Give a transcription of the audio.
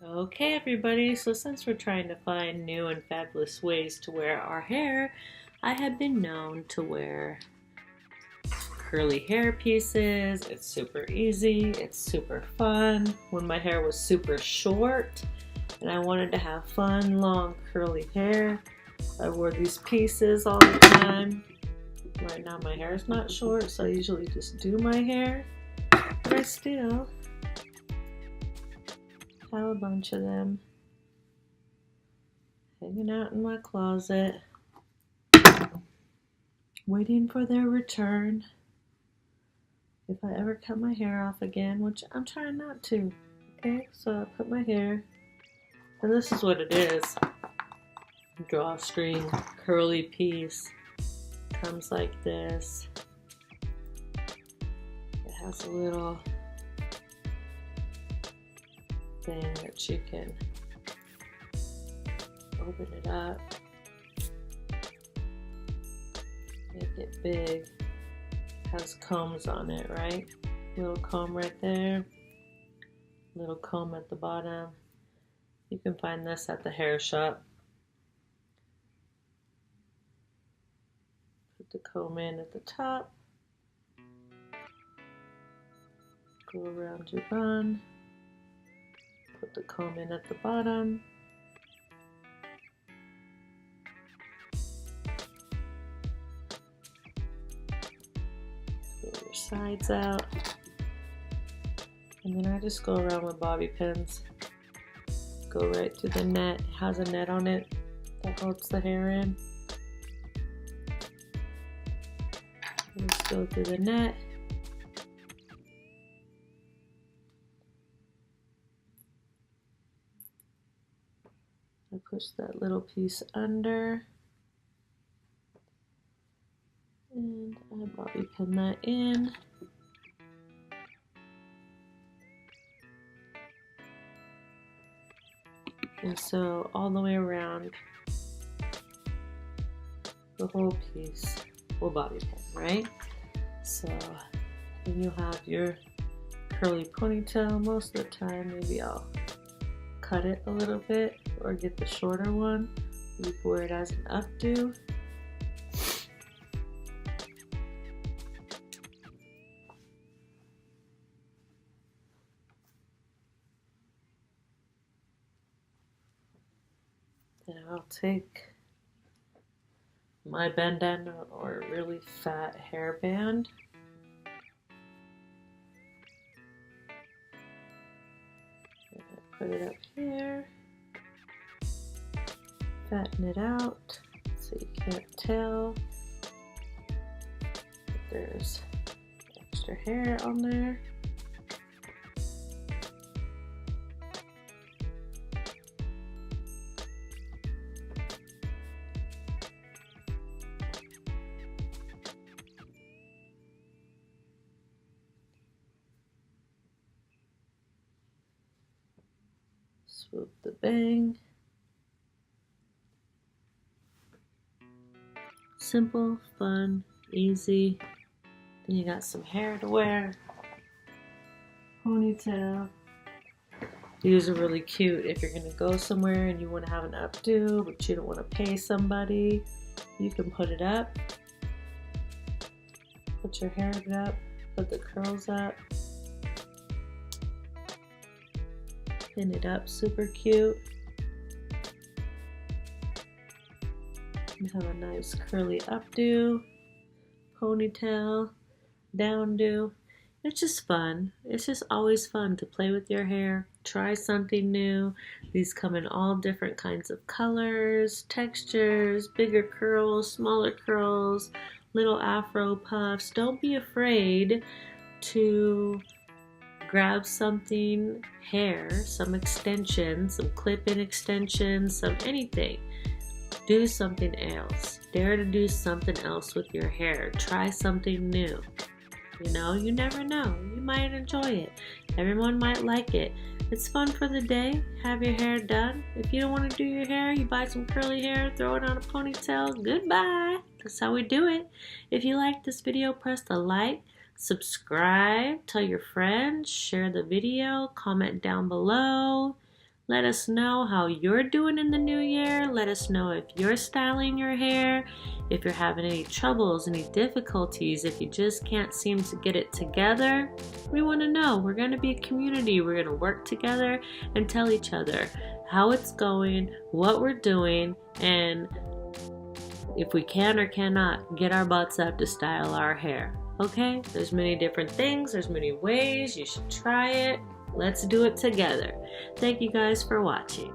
Okay, everybody, so since we're trying to find new and fabulous ways to wear our hair, I have been known to wear curly hair pieces. It's super easy, it's super fun. When my hair was super short and I wanted to have fun, long, curly hair, I wore these pieces all the time. Right now my hair is not short, so I usually just do my hair, but I still have a bunch of them hanging out in my closet, waiting for their return. If I ever cut my hair off again, which I'm trying not to. Okay, so I put my hair, and this is what it is. Drawstring curly piece. Comes like this. It has a little thing that you can open it up, make it big. It has combs on it, right? Little comb right there, little comb at the bottom. You can find this at the hair shop. Put the comb in at the top, go around your bun, put the comb in at the bottom. Pull your sides out. And then I just go around with bobby pins. Go right through the net. It has a net on it that holds the hair in. Just go through the net. I push that little piece under. And I bobby pin that in. And so all the way around the whole piece will bobby pin, right? So then you'll have your curly ponytail. Most of the time, maybe I'll cut it a little bit or get the shorter one. You can wear it as an updo. Then I'll take my bandana or really fat hairband. And I put it up here. Fatten it out so you can't tell if there's extra hair on there. Swoop the bang. Simple, fun, easy. Then you got some hair to wear. Ponytail. These are really cute if you're gonna go somewhere and you want to have an updo, but you don't want to pay somebody. You can put it up. Put your hair up. Put the curls up. Pin it up, super cute. You have a nice curly updo, ponytail, downdo. It's just fun. It's just always fun to play with your hair, try something new. These come in all different kinds of colors, textures, bigger curls, smaller curls, little afro puffs. Don't be afraid to grab something hair, some extensions, some clip-in extensions, some anything. Do something else. Dare to do something else with your hair. Try something new. You know, you never know. You might enjoy it. Everyone might like it. It's fun for the day. Have your hair done. If you don't want to do your hair, you buy some curly hair, throw it on a ponytail. Goodbye. That's how we do it. If you like this video, press the like, subscribe, tell your friends, share the video, comment down below. Let us know how you're doing in the new year. Let us know if you're styling your hair, if you're having any troubles, any difficulties, if you just can't seem to get it together. We want to know. We're going to be a community. We're going to work together and tell each other how it's going, what we're doing, and if we can or cannot get our butts up to style our hair. Okay? There's many different things. There's many ways. You should try it. Let's do it together. Thank you guys for watching.